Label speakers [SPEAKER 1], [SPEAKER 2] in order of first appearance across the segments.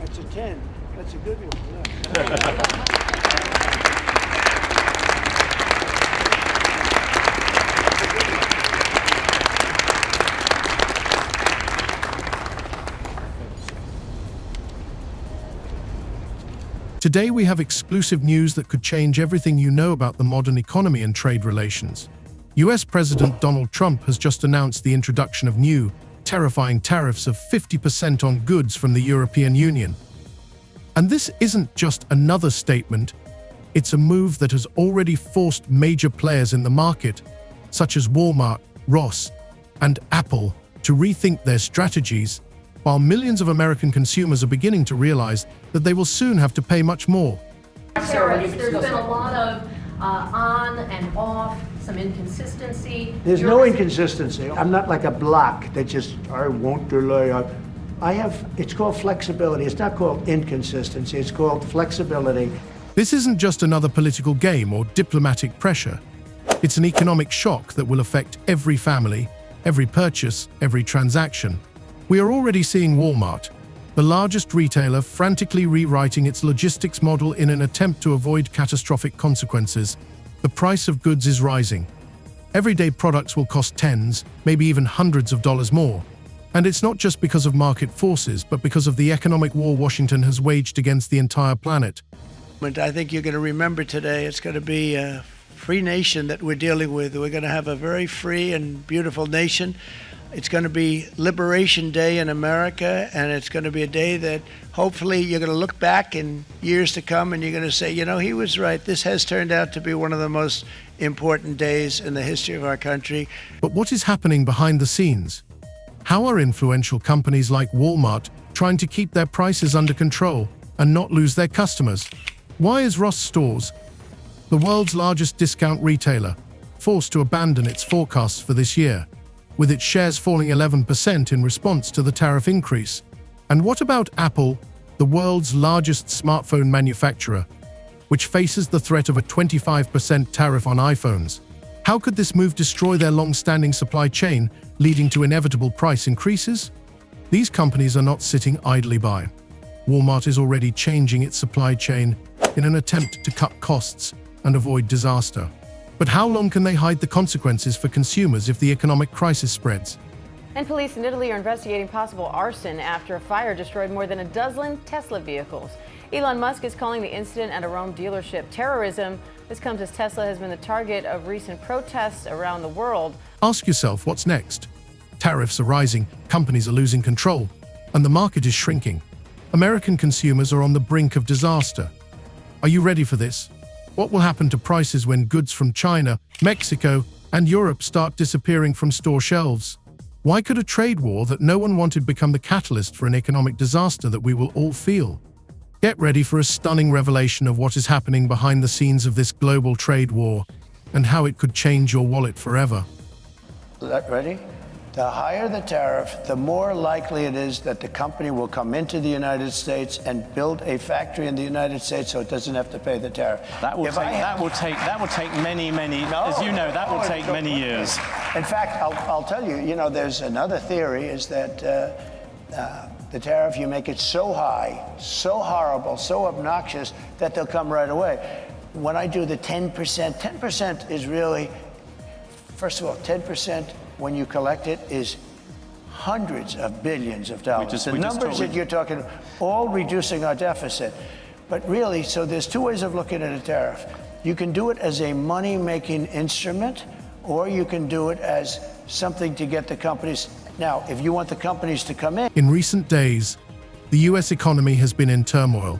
[SPEAKER 1] That's a 10. That's a good one. Yeah.
[SPEAKER 2] Today we have exclusive news that could change everything you know about the modern economy and trade relations. US President Donald Trump has just announced the introduction of new, terrifying tariffs of 50% on goods from the European Union. And this isn't just another statement, it's a move that has already forced major players in the market, such as Walmart, Ross, and Apple, to rethink their strategies, while millions of American consumers are beginning to realize that they will soon have to pay much more.
[SPEAKER 3] Tariffs, there's been a lot of on and off, some inconsistency.
[SPEAKER 1] There's no inconsistency. I'm not like a block that just, I won't delay. It's called flexibility. It's not called inconsistency. It's called flexibility.
[SPEAKER 2] This isn't just another political game or diplomatic pressure. It's an economic shock that will affect every family, every purchase, every transaction. We are already seeing Walmart, the largest retailer, frantically rewriting its logistics model in an attempt to avoid catastrophic consequences. The price of goods is rising. Everyday products will cost tens, maybe even hundreds of dollars more. And it's not just because of market forces, but because of the economic war Washington has waged against the entire planet.
[SPEAKER 1] I think you're going to remember today, it's going to be a free nation that we're dealing with. We're going to have a very free and beautiful nation. It's going to be Liberation Day in America, and it's going to be a day that hopefully you're going to look back in years to come and you're going to say, you know, he was right. This has turned out to be one of the most important days in the history of our country.
[SPEAKER 2] But what is happening behind the scenes? How are influential companies like Walmart trying to keep their prices under control and not lose their customers? Why is Ross Stores, the world's largest discount retailer, forced to abandon its forecasts for this year, with its shares falling 11% in response to the tariff increase? And what about Apple, the world's largest smartphone manufacturer, which faces the threat of a 25% tariff on iPhones? How could this move destroy their long-standing supply chain, leading to inevitable price increases? These companies are not sitting idly by. Walmart is already changing its supply chain in an attempt to cut costs and avoid disaster. But how long can they hide the consequences for consumers if the economic crisis spreads?
[SPEAKER 4] And police in Italy are investigating possible arson after a fire destroyed more than a dozen Tesla vehicles. Elon Musk is calling the incident at a Rome dealership terrorism. This comes as Tesla has been the target of recent protests around the world.
[SPEAKER 2] Ask yourself, what's next? Tariffs are rising, companies are losing control, and the market is shrinking. American consumers are on the brink of disaster. Are you ready for this? What will happen to prices when goods from China, Mexico, and Europe start disappearing from store shelves? Why could a trade war that no one wanted become the catalyst for an economic disaster that we will all feel? Get ready for a stunning revelation of what is happening behind the scenes of this global trade war and how it could change your wallet forever.
[SPEAKER 1] Ready? The higher the tariff, the more likely it is that the company will come into the United States and build a factory in the United States so it doesn't have to pay the tariff.
[SPEAKER 5] That will take many, as you know, that will take many years.
[SPEAKER 1] In fact, I'll tell you, you know, there's another theory is that the tariff, you make it so high, so horrible, so obnoxious that they'll come right away. When I do the 10%, 10% is really, first of all, 10% when you collect it is hundreds of billions of dollars. The numbers that you're talking, all reducing our deficit. But really, so there's two ways of looking at a tariff. You can do it as a money-making instrument, or you can do it as something to get the companies. Now, if you want the companies to come in.
[SPEAKER 2] In recent days, the US economy has been in turmoil.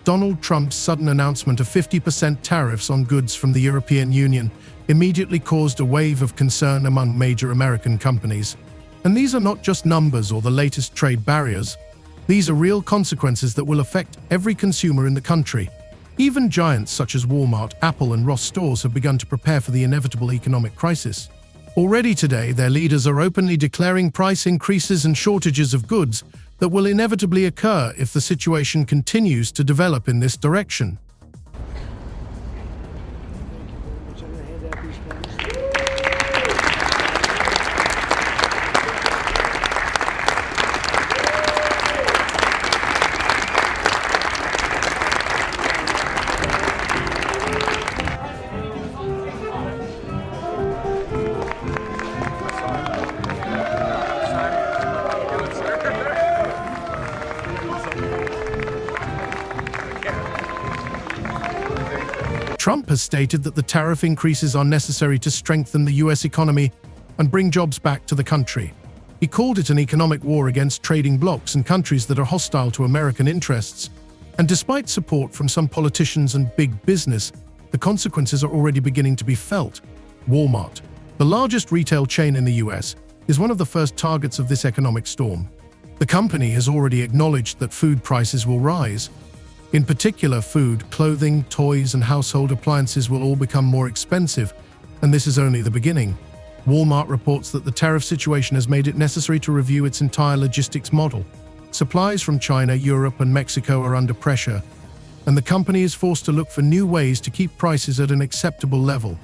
[SPEAKER 2] Donald Trump's sudden announcement of 50% tariffs on goods from the European Union immediately caused a wave of concern among major American companies. And these are not just numbers or the latest trade barriers. These are real consequences that will affect every consumer in the country. Even giants such as Walmart, Apple, and Ross Stores have begun to prepare for the inevitable economic crisis. Already today, their leaders are openly declaring price increases and shortages of goods that will inevitably occur if the situation continues to develop in this direction. Trump has stated that the tariff increases are necessary to strengthen the US economy and bring jobs back to the country. He called it an economic war against trading blocs and countries that are hostile to American interests. And despite support from some politicians and big business, the consequences are already beginning to be felt. Walmart, the largest retail chain in the US, is one of the first targets of this economic storm. The company has already acknowledged that food prices will rise. In particular, food, clothing, toys, and household appliances will all become more expensive, and this is only the beginning. Walmart reports that the tariff situation has made it necessary to review its entire logistics model. Supplies from China, Europe, and Mexico are under pressure, and the company is forced to look for new ways to keep prices at an acceptable level.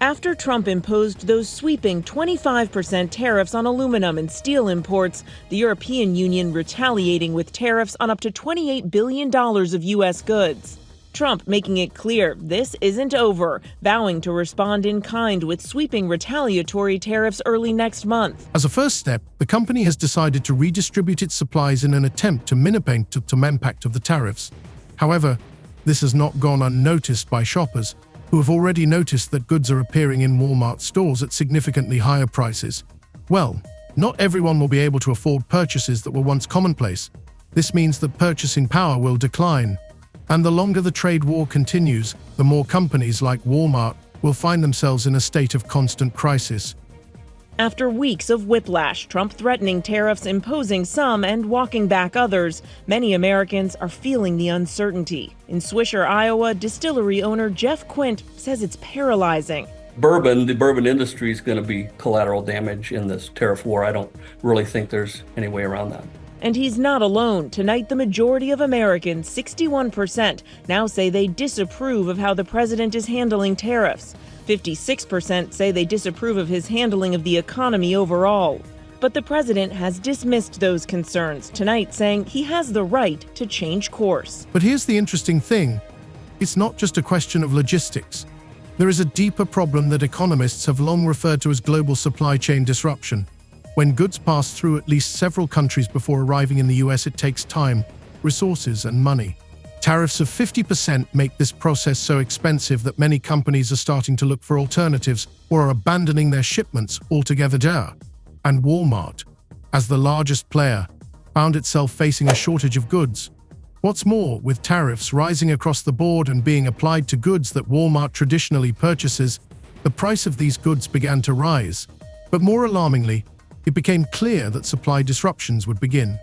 [SPEAKER 6] After Trump imposed those sweeping 25% tariffs on aluminum and steel imports, the European Union retaliating with tariffs on up to $28 billion of U.S. goods. Trump making it clear this isn't over, vowing to respond in kind with sweeping retaliatory tariffs early next month.
[SPEAKER 2] As a first step, the company has decided to redistribute its supplies in an attempt to minimize the impact of the tariffs. However, this has not gone unnoticed by shoppers, who have already noticed that goods are appearing in Walmart stores at significantly higher prices. Well, not everyone will be able to afford purchases that were once commonplace. This means that purchasing power will decline. And the longer the trade war continues, the more companies like Walmart will find themselves in a state of constant crisis.
[SPEAKER 6] After weeks of whiplash, Trump threatening tariffs, imposing some, and walking back others, many Americans are feeling the uncertainty. In Swisher, Iowa, distillery owner Jeff Quint says it's paralyzing.
[SPEAKER 7] The bourbon industry is going to be collateral damage in this tariff war. I don't really think there's any way around that.
[SPEAKER 6] And he's not alone. Tonight, the majority of Americans, 61%, now say they disapprove of how the president is handling tariffs. 56% say they disapprove of his handling of the economy overall. But the president has dismissed those concerns tonight, saying he has the right to change course.
[SPEAKER 2] But here's the interesting thing. It's not just a question of logistics. There is a deeper problem that economists have long referred to as global supply chain disruption. When goods pass through at least several countries before arriving in the US, it takes time, resources, and money. Tariffs of 50% make this process so expensive that many companies are starting to look for alternatives or are abandoning their shipments altogether. And Walmart, as the largest player, found itself facing a shortage of goods. What's more, with tariffs rising across the board and being applied to goods that Walmart traditionally purchases, the price of these goods began to rise. But more alarmingly, it became clear that supply disruptions would begin.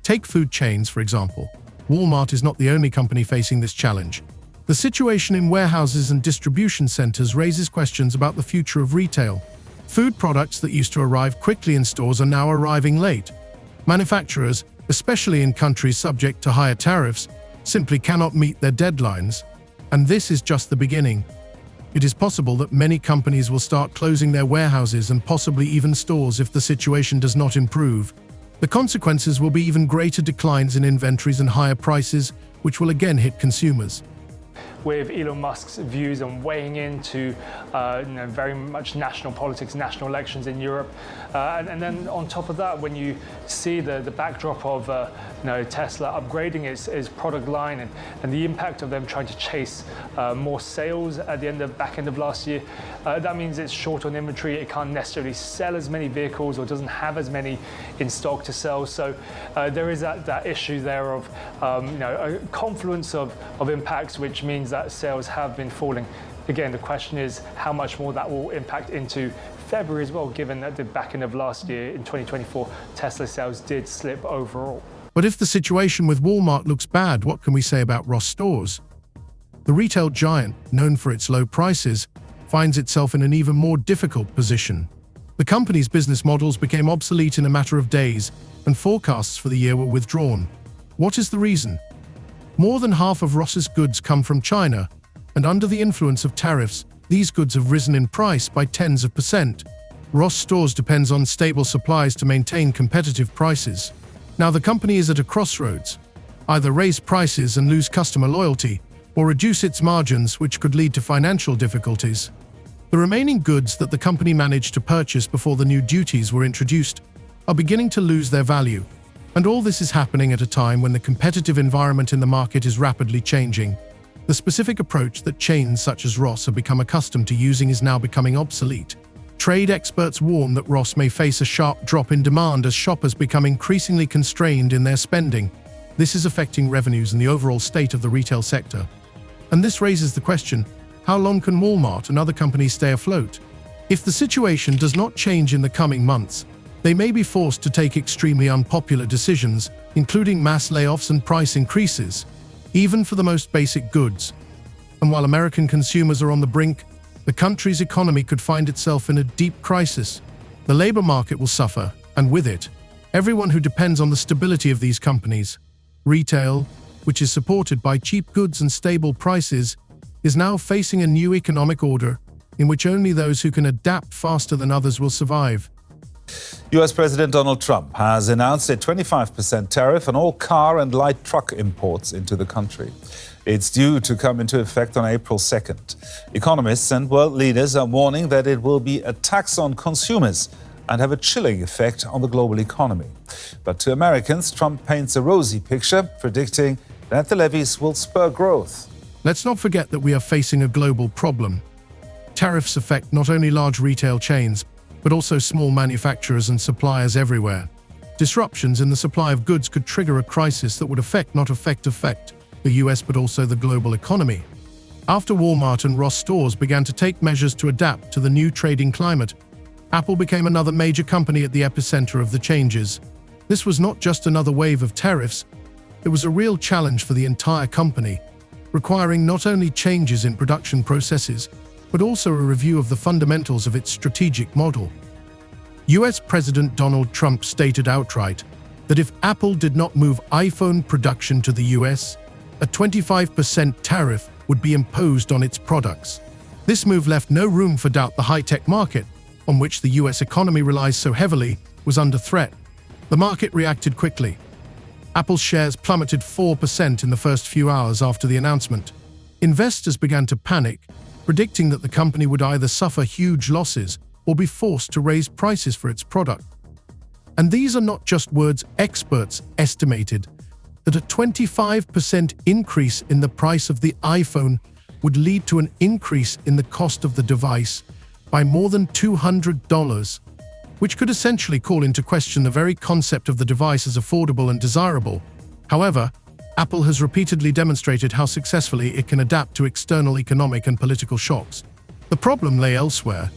[SPEAKER 2] Take food chains, for example. Walmart is not the only company facing this challenge. The situation in warehouses and distribution centers raises questions about the future of retail. Food products that used to arrive quickly in stores are now arriving late. Manufacturers, especially in countries subject to higher tariffs, simply cannot meet their deadlines. And this is just the beginning. It is possible that many companies will start closing their warehouses and possibly even stores if the situation does not improve. The consequences will be even greater declines in inventories and higher prices, which will again hit consumers.
[SPEAKER 8] With Elon Musk's views on weighing into very much national politics, national elections in Europe. And then on top of that, when you see the backdrop of Tesla upgrading its product line and the impact of them trying to chase more sales at the back end of last year, that means it's short on inventory. It can't necessarily sell as many vehicles or doesn't have as many in stock to sell. So there is that issue there of a confluence of impacts, which means that sales have been falling. Again, the question is how much more that will impact into February as well, given that the back end of last year in 2024, Tesla sales did slip overall.
[SPEAKER 2] But if the situation with Walmart looks bad, what can we say about Ross Stores? The retail giant, known for its low prices, finds itself in an even more difficult position. The company's business models became obsolete in a matter of days, and forecasts for the year were withdrawn. What is the reason? More than half of Ross's goods come from China, and under the influence of tariffs, these goods have risen in price by tens of percent. Ross Stores depends on stable supplies to maintain competitive prices. Now the company is at a crossroads. Either raise prices and lose customer loyalty, or reduce its margins, which could lead to financial difficulties. The remaining goods that the company managed to purchase before the new duties were introduced are beginning to lose their value. And all this is happening at a time when the competitive environment in the market is rapidly changing. The specific approach that chains such as Ross have become accustomed to using is now becoming obsolete. Trade experts warn that Ross may face a sharp drop in demand as shoppers become increasingly constrained in their spending. This is affecting revenues and the overall state of the retail sector. And this raises the question, how long can Walmart and other companies stay afloat? If the situation does not change in the coming months, they may be forced to take extremely unpopular decisions, including mass layoffs and price increases, even for the most basic goods. And while American consumers are on the brink, the country's economy could find itself in a deep crisis. The labor market will suffer, and with it, everyone who depends on the stability of these companies. Retail, which is supported by cheap goods and stable prices, is now facing a new economic order in which only those who can adapt faster than others will survive.
[SPEAKER 9] US President Donald Trump has announced a 25% tariff on all car and light truck imports into the country. It's due to come into effect on April 2nd. Economists and world leaders are warning that it will be a tax on consumers and have a chilling effect on the global economy. But to Americans, Trump paints a rosy picture, predicting that the levies will spur growth.
[SPEAKER 2] Let's not forget that we are facing a global problem. Tariffs affect not only large retail chains, but also small manufacturers and suppliers everywhere. Disruptions in the supply of goods could trigger a crisis that would not affect the US but also the global economy. After Walmart and Ross stores began to take measures to adapt to the new trading climate, Apple became another major company at the epicenter of the changes. This was not just another wave of tariffs, it was a real challenge for the entire company, requiring not only changes in production processes, but also a review of the fundamentals of its strategic model. US President Donald Trump stated outright that if Apple did not move iPhone production to the US, a 25% tariff would be imposed on its products. This move left no room for doubt. The high-tech market, on which the US economy relies so heavily, was under threat. The market reacted quickly. Apple's shares plummeted 4% in the first few hours after the announcement. Investors began to panic, predicting that the company would either suffer huge losses or be forced to raise prices for its product. And these are not just words. Experts estimated that a 25% increase in the price of the iPhone would lead to an increase in the cost of the device by more than $200, which could essentially call into question the very concept of the device as affordable and desirable. However, Apple has repeatedly demonstrated how successfully it can adapt to external economic and political shocks. The problem lay elsewhere.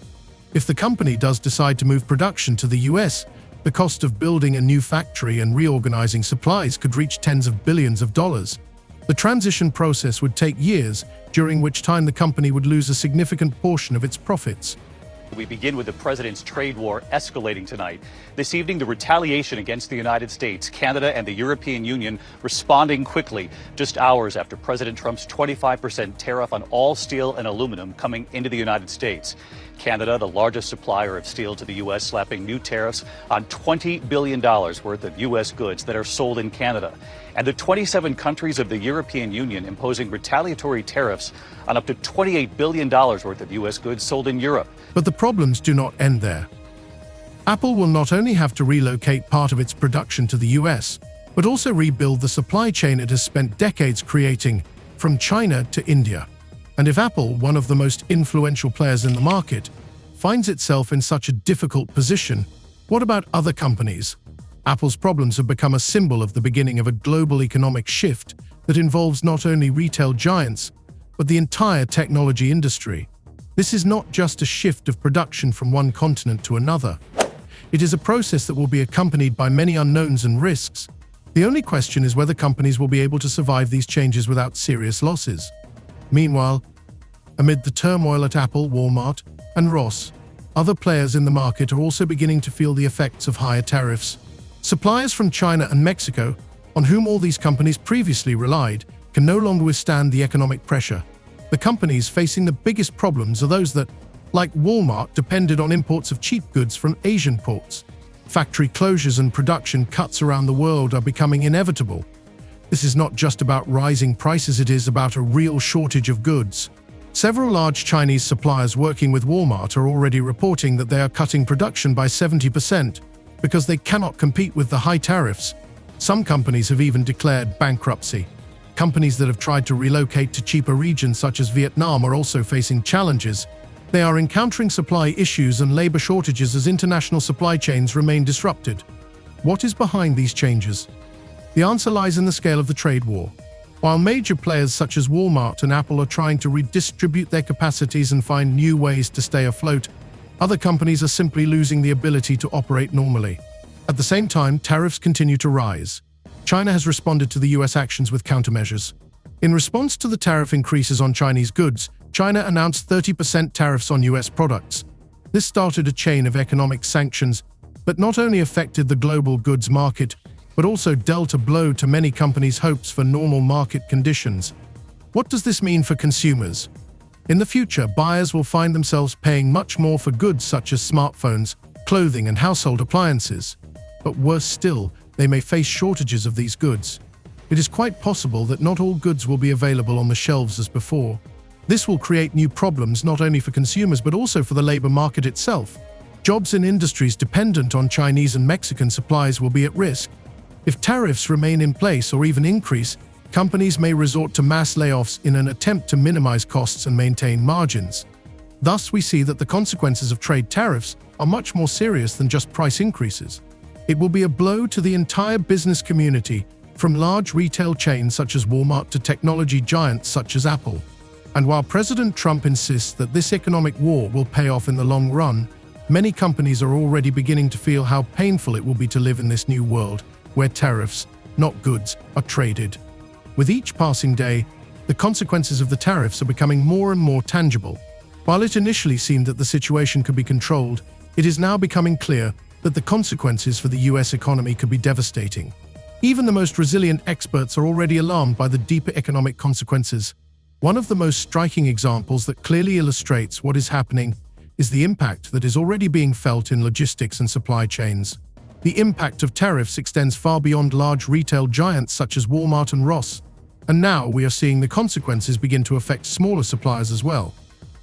[SPEAKER 2] If the company does decide to move production to the US, the cost of building a new factory and reorganizing supplies could reach tens of billions of dollars. The transition process would take years, during which time the company would lose a significant portion of its profits.
[SPEAKER 10] We begin with the president's trade war escalating tonight. This evening, the retaliation against the United States, Canada, and the European Union responding quickly, just hours after President Trump's 25% tariff on all steel and aluminum coming into the United States. Canada, the largest supplier of steel to the U.S., slapping new tariffs on $20 billion worth of U.S. goods that are sold in Canada. And the 27 countries of the European Union imposing retaliatory tariffs on up to $28 billion worth of U.S. goods sold in Europe.
[SPEAKER 2] But the problems do not end there. Apple will not only have to relocate part of its production to the US, but also rebuild the supply chain it has spent decades creating, from China to India. And if Apple, one of the most influential players in the market, finds itself in such a difficult position, what about other companies? Apple's problems have become a symbol of the beginning of a global economic shift that involves not only retail giants, but the entire technology industry. This is not just a shift of production from one continent to another. It is a process that will be accompanied by many unknowns and risks. The only question is whether companies will be able to survive these changes without serious losses. Meanwhile, amid the turmoil at Apple, Walmart, and Ross, other players in the market are also beginning to feel the effects of higher tariffs. Suppliers from China and Mexico, on whom all these companies previously relied, can no longer withstand the economic pressure. The companies facing the biggest problems are those that, like Walmart, depended on imports of cheap goods from Asian ports. Factory closures and production cuts around the world are becoming inevitable. This is not just about rising prices, it is about a real shortage of goods. Several large Chinese suppliers working with Walmart are already reporting that they are cutting production by 70% because they cannot compete with the high tariffs. Some companies have even declared bankruptcy. companies that have tried to relocate to cheaper regions such as Vietnam are also facing challenges. They are encountering supply issues and labor shortages as international supply chains remain disrupted. What is behind these changes? The answer lies in the scale of the trade war. While major players such as Walmart and Apple are trying to redistribute their capacities and find new ways to stay afloat, other companies are simply losing the ability to operate normally. At the same time, tariffs continue to rise. China has responded to the US actions with countermeasures. In response to the tariff increases on Chinese goods, China announced 30% tariffs on US products. This started a chain of economic sanctions, but not only affected the global goods market, but also dealt a blow to many companies' hopes for normal market conditions. What does this mean for consumers? In the future, buyers will find themselves paying much more for goods such as smartphones, clothing, and household appliances. But worse still, they may face shortages of these goods. It is quite possible that not all goods will be available on the shelves as before. This will create new problems not only for consumers but also for the labor market itself. Jobs in industries dependent on Chinese and Mexican supplies will be at risk. If tariffs remain in place or even increase, companies may resort to mass layoffs in an attempt to minimize costs and maintain margins. Thus, we see that the consequences of trade tariffs are much more serious than just price increases. It will be a blow to the entire business community, from large retail chains such as Walmart to technology giants such as Apple. And while President Trump insists that this economic war will pay off in the long run, many companies are already beginning to feel how painful it will be to live in this new world, where tariffs, not goods, are traded. With each passing day, the consequences of the tariffs are becoming more and more tangible. While it initially seemed that the situation could be controlled, it is now becoming clear that the consequences for the US economy could be devastating. Even the most resilient experts are already alarmed by the deeper economic consequences. One of the most striking examples that clearly illustrates what is happening is the impact that is already being felt in logistics and supply chains. The impact of tariffs extends far beyond large retail giants such as Walmart and Ross, and now we are seeing the consequences begin to affect smaller suppliers as well.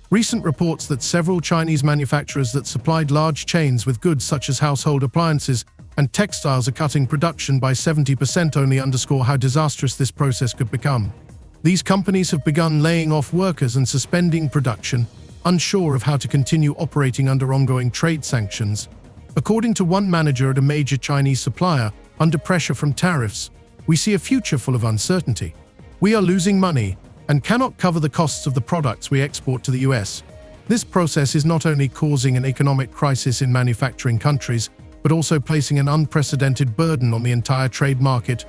[SPEAKER 2] Recent reports that several Chinese manufacturers that supplied large chains with goods such as household appliances and textiles are cutting production by 70% only underscore how disastrous this process could become. These companies have begun laying off workers and suspending production, unsure of how to continue operating under ongoing trade sanctions. According to one manager at a major Chinese supplier, under pressure from tariffs, we see a future full of uncertainty. We are losing money and cannot cover the costs of the products we export to the US. This process is not only causing an economic crisis in manufacturing countries, but also placing an unprecedented burden on the entire trade market.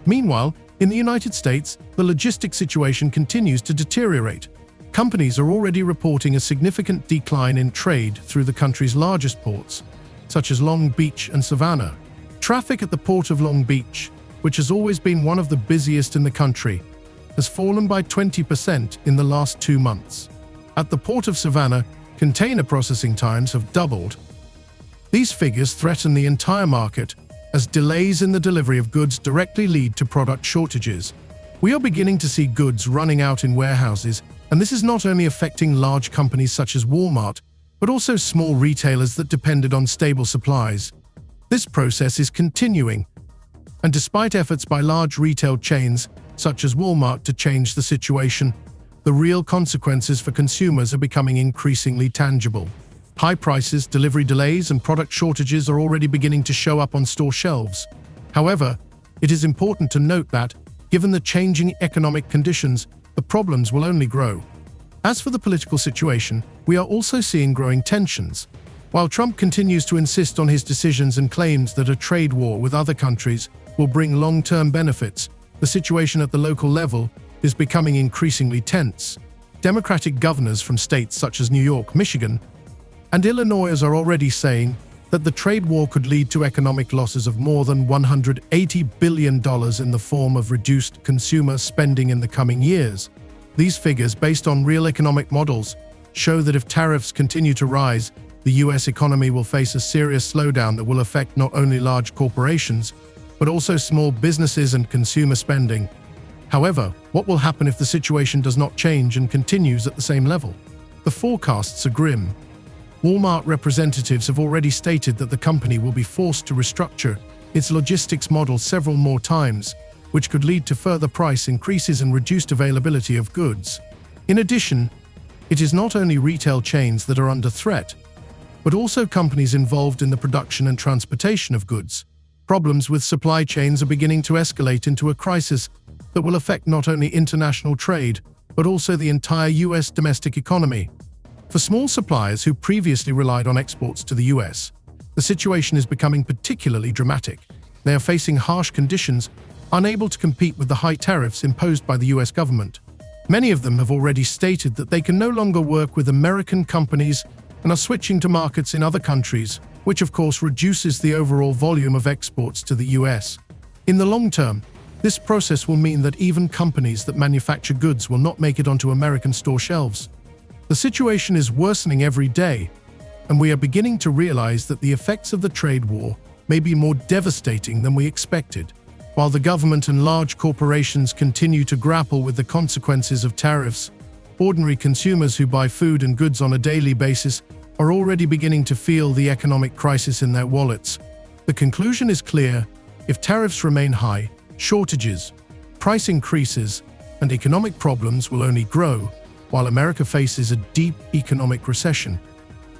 [SPEAKER 2] Meanwhile, in the United States, the logistics situation continues to deteriorate. Companies are already reporting a significant decline in trade through the country's largest ports, such as Long Beach and Savannah. Traffic at the port of Long Beach, which has always been one of the busiest in the country, has fallen by 20% in the last 2 months. At the port of Savannah, container processing times have doubled. These figures threaten the entire market, as delays in the delivery of goods directly lead to product shortages. We are beginning to see goods running out in warehouses, and this is not only affecting large companies such as Walmart, but also small retailers that depended on stable supplies. This process is continuing, and despite efforts by large retail chains, such as Walmart, to change the situation, the real consequences for consumers are becoming increasingly tangible. High prices, delivery delays, and product shortages are already beginning to show up on store shelves. However, it is important to note that, given the changing economic conditions, the problems will only grow. As for the political situation, we are also seeing growing tensions. While Trump continues to insist on his decisions and claims that a trade war with other countries will bring long-term benefits, the situation at the local level is becoming increasingly tense. Democratic governors from states such as New York, Michigan, and Illinois are already saying that the trade war could lead to economic losses of more than $180 billion in the form of reduced consumer spending in the coming years. These figures, based on real economic models, show that if tariffs continue to rise, the US economy will face a serious slowdown that will affect not only large corporations, but also small businesses and consumer spending. However, what will happen if the situation does not change and continues at the same level? The forecasts are grim. Walmart representatives have already stated that the company will be forced to restructure its logistics model several more times, which could lead to further price increases and reduced availability of goods. In addition, it is not only retail chains that are under threat, but also companies involved in the production and transportation of goods. Problems with supply chains are beginning to escalate into a crisis that will affect not only international trade, but also the entire US domestic economy. For small suppliers who previously relied on exports to the US, the situation is becoming particularly dramatic. They are facing harsh conditions, unable to compete with the high tariffs imposed by the US government. Many of them have already stated that they can no longer work with American companies and are switching to markets in other countries, which of course reduces the overall volume of exports to the US. In the long term, this process will mean that even companies that manufacture goods will not make it onto American store shelves. The situation is worsening every day, and we are beginning to realize that the effects of the trade war may be more devastating than we expected. While the government and large corporations continue to grapple with the consequences of tariffs, ordinary consumers who buy food and goods on a daily basis are already beginning to feel the economic crisis in their wallets. The conclusion is clear: if tariffs remain high, shortages, price increases, and economic problems will only grow, while America faces a deep economic recession.